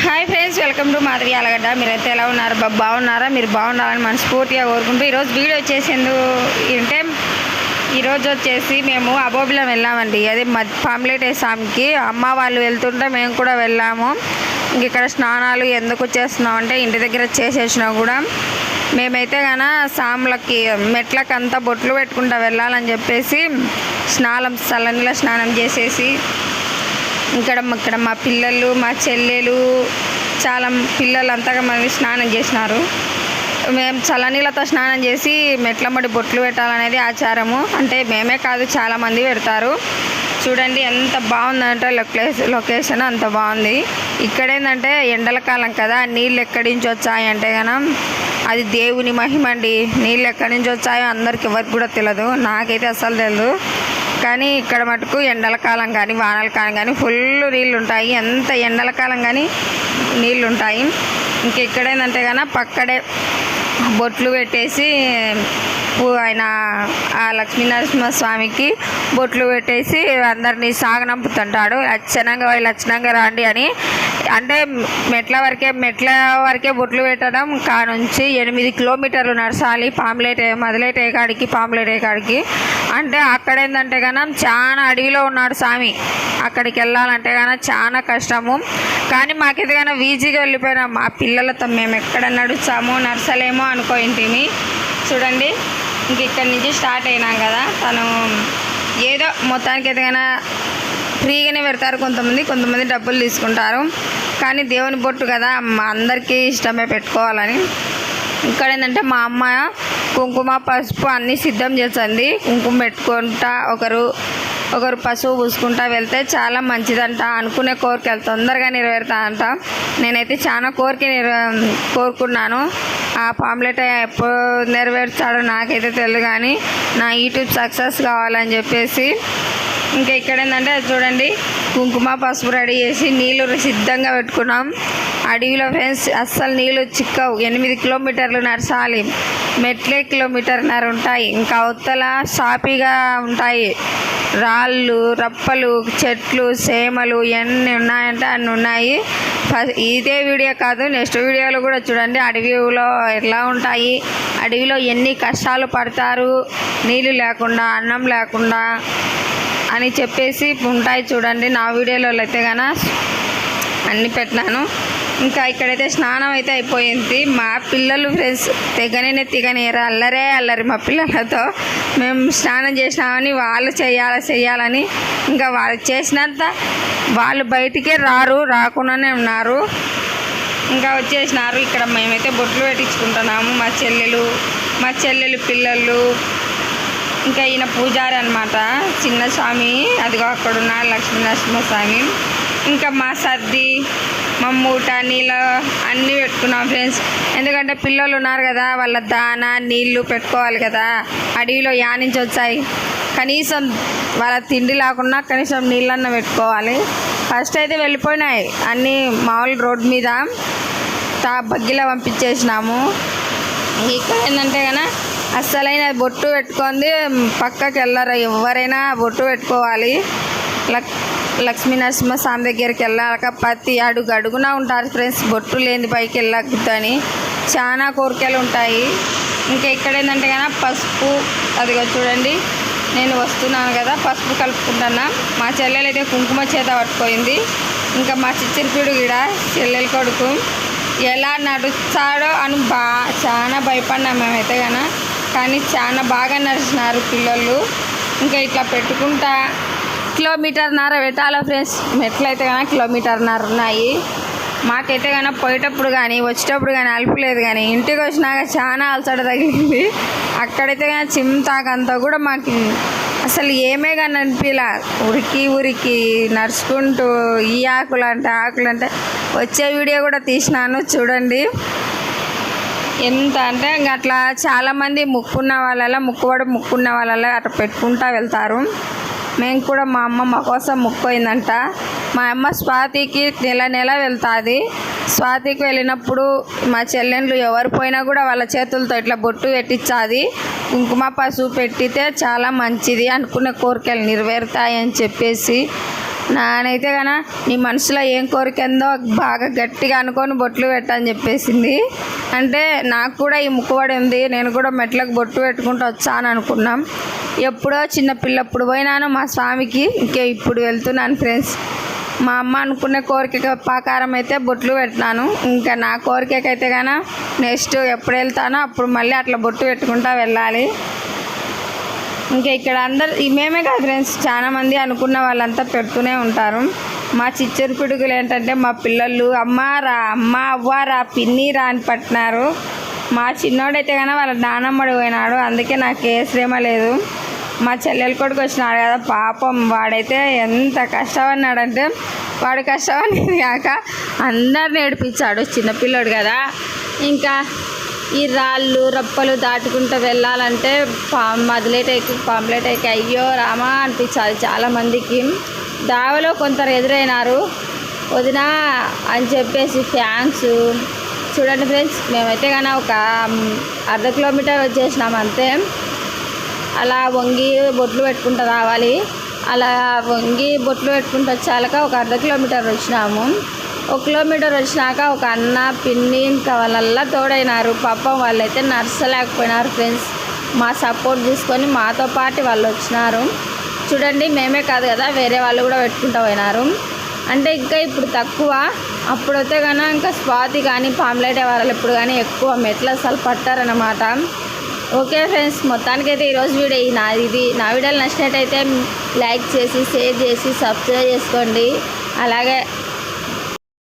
Hi friends, welcome to Madhavi Allagadda. మీరైతే ఎలా ఉన్నారు? బాగున్నారా? మీరు బాగుండాలని మనస్ఫూర్తిగా కోరుకుంటూ ఈరోజు వీడియో వచ్చేసేందుకు అంటే ఈరోజు వచ్చేసి మేము అబోబిలం వెళ్ళామండి. అదే పాంప్లెట్ స్వామికి అమ్మ వాళ్ళు వెళ్తుంటే మేము కూడా వెళ్ళాము. ఇంక ఇక్కడ స్నానాలు ఎందుకు చేస్తున్నామంటే ఇంటి దగ్గర చేసేసినా కూడా మేమైతే కన సాములకి మెట్లకి అంతా బొట్లు పెట్టుకుంటూ వెళ్ళాలని చెప్పేసి చల్లనీళ్ళ స్నానం చేసేసి ఇక్కడ మా పిల్లలు మా చెల్లెలు చాలా పిల్లలు అంతగా మంది స్నానం చేసినారు. మేము చల్లనీళ్ళతో స్నానం చేసి మెట్లమ్మడి బొట్లు పెట్టాలనేది ఆచారము. అంటే మేమే కాదు, చాలామంది పెడతారు. చూడండి ఎంత బాగుందంటే లొకేషన్ అంత బాగుంది. ఇక్కడేంటంటే ఎండల కాలం కదా, నీళ్ళు ఎక్కడి నుంచి వచ్చాయంటే కనుక అది దేవుని మహిమ అండి. నీళ్ళు ఎక్కడి నుంచి వచ్చాయో అందరికి ఎవరికి కూడా తెలియదు, నాకైతే అస్సలు తెలియదు. కానీ ఇక్కడ మటుకు ఎండల కాలం కానీ వానల కాలం కానీ ఫుల్ నీళ్ళు ఉంటాయి. ఎంత ఎండల కాలం కానీ నీళ్ళు ఉంటాయి. ఇంకెక్కడేందంటే కనుక పక్కడే బొట్లు పెట్టేసి ఆయన ఆ లక్ష్మీనరసింహస్వామికి బొట్లు పెట్టేసి అందరినీ సాగనంపుతుంటాడు. లక్షణంగా రండి అని. అంటే మెట్ల వరకే బొట్లు పెట్టడం కానుంచి 8 కిలోమీటర్లు నడచాలి మొదలెట్టే కాడికి. అంటే అక్కడ ఏంటంటే కనుక చాలా అడవిలో ఉన్నాడు స్వామి. అక్కడికి వెళ్ళాలంటే కనుక చాలా కష్టము. కానీ మాకైతే కనుక ఈజీగా వెళ్ళిపోయినాం. ఆ పిల్లలతో మేము ఎక్కడ నడచలేమో అనుకోయింటిమి. చూడండి, ఇంక ఇక్కడి నుంచి స్టార్ట్ అయినాం కదా. తను ఏదో మొత్తానికైతే కనుక ఫ్రీగానే పెడతారు. కొంతమంది డబ్బులు తీసుకుంటారు. కానీ దేవుని బొట్టు కదా, అందరికీ ఇష్టమే పెట్టుకోవాలని. ఇక్కడ ఏంటంటే మా అమ్మ కుంకుమ పసుపు అన్నీ సిద్ధం చేస్తుంది. కుంకుమ పెట్టుకుంటా ఒకరు పసుపు పూసుకుంటా వెళ్తే చాలా మంచిదంట. అనుకునే కోరికలు తొందరగా నెరవేరుతాయంట. నేనైతే చాలా కోరుకున్నాను. ఆ పాంప్లెట్ ఎప్పుడు నెరవేర్చాడో నాకైతే తెలియదు, కానీ నా యూట్యూబ్ సక్సెస్ కావాలని చెప్పేసి. ఇంకా ఇక్కడ ఏంటంటే చూడండి, కుంకుమ పసుపు రెడీ చేసి నీళ్ళు సిద్ధంగా పెట్టుకున్నాం. అడవిలో ఫ్రెండ్స్ అస్సలు నీళ్ళు చిక్కవు. 8 కిలోమీటర్లు నడచాలి. మెట్లే 1.5 కిలోమీటర్ ఉంటాయి. ఇంకా అవతల సాపిగా ఉంటాయి. రాళ్ళు రప్పలు చెట్లు సేమలు ఎన్ని ఉన్నాయంటే అన్ని ఉన్నాయి. ఇదే వీడియో కాదు, నెక్స్ట్ వీడియోలో కూడా చూడండి అడవిలో ఎలా ఉంటాయి, అడవిలో ఎన్ని కష్టాలు పడతారు నీళ్ళు లేకుండా అన్నం లేకుండా అని చెప్పేసి ఉంటాయి. చూడండి నా వీడియోలో అయితే కనుక అన్నీ పెట్టినాను. ఇంకా ఇక్కడైతే స్నానం అయితే అయిపోయింది. మా పిల్లలు ఫ్రెండ్స్ తిగనేరా అల్లరి మా పిల్లలతో. మేము స్నానం చేసినామని వాళ్ళు చేయాలని ఇంకా వాళ్ళు చేసినంత వాళ్ళు బయటికే రాకుండానే ఉన్నారు. ఇంకా వచ్చేసినారు. ఇక్కడ మేమైతే బొట్లు పెట్టించుకుంటున్నాము. మా చెల్లెలు పిల్లలు. ఇంకా ఈయన పూజారి అనమాట, చిన్న స్వామి. అదిగో అక్కడున్న లక్ష్మీనరసింహస్వామి. ఇంకా మా సర్ది మా మూట నీళ్ళు అన్నీ పెట్టుకున్నాం ఫ్రెండ్స్. ఎందుకంటే పిల్లలు ఉన్నారు కదా, వాళ్ళ దాన నీళ్ళు పెట్టుకోవాలి కదా. అడవిలో నుంచి వచ్చాయి, కనీసం వాళ్ళ తిండి లేకుండా కనీసం నీళ్ళన్న పెట్టుకోవాలి. ఫస్ట్ అయితే వెళ్ళిపోయినాయి అన్నీ మామూలు రోడ్డు మీద బగ్గిలా పంపించేసినాము. ఇక్కడ ఏంటంటే కనుక అస్సలైన బొట్టు పెట్టుకుంది పక్కకి వెళ్ళరు. ఎవరైనా బొట్టు పెట్టుకోవాలి. లక్ష్మీనరసింహ స్వామి దగ్గరికి వెళ్ళాక ప్రతి అడుగున ఉంటారు ఫ్రెండ్స్. బొట్టు లేని పైకి వెళ్ళొద్దని చాలా కోరికలు ఉంటాయి. ఇంకా ఇక్కడ ఏంటంటే కనుక పసుపు, అదిగో చూడండి నేను వస్తున్నాను కదా, పసుపు కలుపుకుంటున్నా. మా చెల్లెలు అయితే కుంకుమ చేత పట్టుకోయింది. ఇంకా మా చిచ్చిరిపీడు కూడా చెల్లెల కొడుకు ఎలా నడుస్తాడో అని చాలా భయపడినాం మేమైతే కానీ చాలా బాగా నడిచినారు పిల్లలు. ఇంకా ఇట్లా పెట్టుకుంటా 1.5 కిలోమీటర్ పెట్టాలా ఫ్రెండ్స్. మెట్లయితే కనుక 1.5 కిలోమీటర్ ఉన్నాయి. మాకైతే కనుక పోయేటప్పుడు కానీ వచ్చేటప్పుడు కానీ అలుపులేదు, కానీ ఇంటికి వచ్చినాక చాలా అలసట తగిలింది. అక్కడైతే కానీ చింతాకంతా కూడా మాకు అసలు ఏమే కానీ అనిపించలే. ఉరికి నడుచుకుంటూ ఈ ఆకులంటే వచ్చే వీడియో కూడా తీసినాను చూడండి. ఎంత అంటే ఇంకా అట్లా చాలామంది మొక్కున్న వాళ్ళ అట్లా పెట్టుకుంటూ వెళ్తారు. మేము కూడా మా అమ్మ మా కోసం మొక్కోయిందంట. మా అమ్మ స్వాతికి నెల వెళ్తుంది. స్వాతికి వెళ్ళినప్పుడు మా చెల్లెళ్ళు ఎవరు పోయినా కూడా వాళ్ళ చేతులతో ఇట్లా బొట్టు పెట్టించాది. కుంకుమ పసుపు పెట్టితే చాలా మంచిది, అనుకునే కోరికలు నెరవేరుతాయని చెప్పేసి నానైతే కన నీ మనసులో ఏం కోరికందో బాగా గట్టిగా అనుకొని బొట్లు పెట్టని చెప్పేసింది. అంటే నాకు కూడా ఈ ముక్కుబడి ఉంది, నేను కూడా మెట్లకు బొట్టు పెట్టుకుంటూ వచ్చాను అనుకున్నాం. ఎప్పుడో చిన్నపిల్లప్పుడు పోయినాను మా స్వామికి, ఇంకే ఇప్పుడు వెళ్తున్నాను ఫ్రెండ్స్. మా అమ్మ అనుకునే కోరిక ప్రకారం అయితే బొట్లు పెట్టినాను. ఇంకా నా కోరికకైతే కానీ నెక్స్ట్ ఎప్పుడు వెళ్తానో అప్పుడు మళ్ళీ అట్లా బొట్టు పెట్టుకుంటా వెళ్ళాలి. ఇంకా ఇక్కడ అందరు మేమే కాదు ఫ్రెండ్స్, చాలామంది అనుకున్న వాళ్ళంతా పెడుతూనే ఉంటారు. మా చిచ్చరు పిడుగులు ఏంటంటే మా పిల్లలు అమ్మ రా, అమ్మ అవ్వ రా, పిన్ని రా అని పట్టినారు. మా చిన్నోడైతే కానీ వాళ్ళ నానమ్మడి పోయినాడు, అందుకే నాకు ఏ శ్రమ లేదు. మా చెల్లెలు కొడుకు వచ్చినాడు కదా పాపం, వాడైతే ఎంత కష్టపడినాడంటే వాడు కష్టపడి కాక అందరిని ఏడిపించాడు, చిన్నపిల్లడు కదా. ఇంకా ఈ రాళ్ళు రప్పలు దాటుకుంటూ వెళ్ళాలంటే పాంప్లెట్ ఎక్కి అయ్యో రామా అనిపించాలి చాలామందికి. దావలో కొందరు ఎదురైనారు, వదినా అని చెప్పేసి థ్యాంక్స్. చూడండి ఫ్రెండ్స్, మేమైతే కానీ ఒక ½ కిలోమీటర్ వచ్చేసినాం అంతే. అలా వంగి బొట్లు పెట్టుకుంటూ రావాలి. అలా వంగి బొట్లు పెట్టుకుంటూ వచ్చాక ఒక ½ కిలోమీటర్ వచ్చినాము. 1 కిలోమీటర్ వచ్చినాక ఒక అన్న పిన్ని ఇంకా వాళ్ళల్లా తోడైనారు. పాపం వాళ్ళైతే నర్సలేకపోయినారు ఫ్రెండ్స్. మా సపోర్ట్ తీసుకొని మాతో పాటు వాళ్ళు వచ్చినారు. చూడండి, మేమే కాదు కదా వేరే వాళ్ళు కూడా పెట్టుకుంటూ పోయినారు. అంటే ఇంకా ఇప్పుడు తక్కువ, అప్పుడైతే కన్నా ఇంకా స్వాతి కానీ పాంప్లెట్ వాళ్ళు ఎప్పుడు కానీ ఎక్కువ మెట్లు అసలు పట్టారనమాట. ఓకే ఫ్రెండ్స్, మొత్తానికైతే ఈరోజు వీడియో నా వీడియోలు నచ్చినట్టయితే లైక్ చేసి షేర్ చేసి సబ్స్క్రైబ్ చేసుకోండి. అలాగే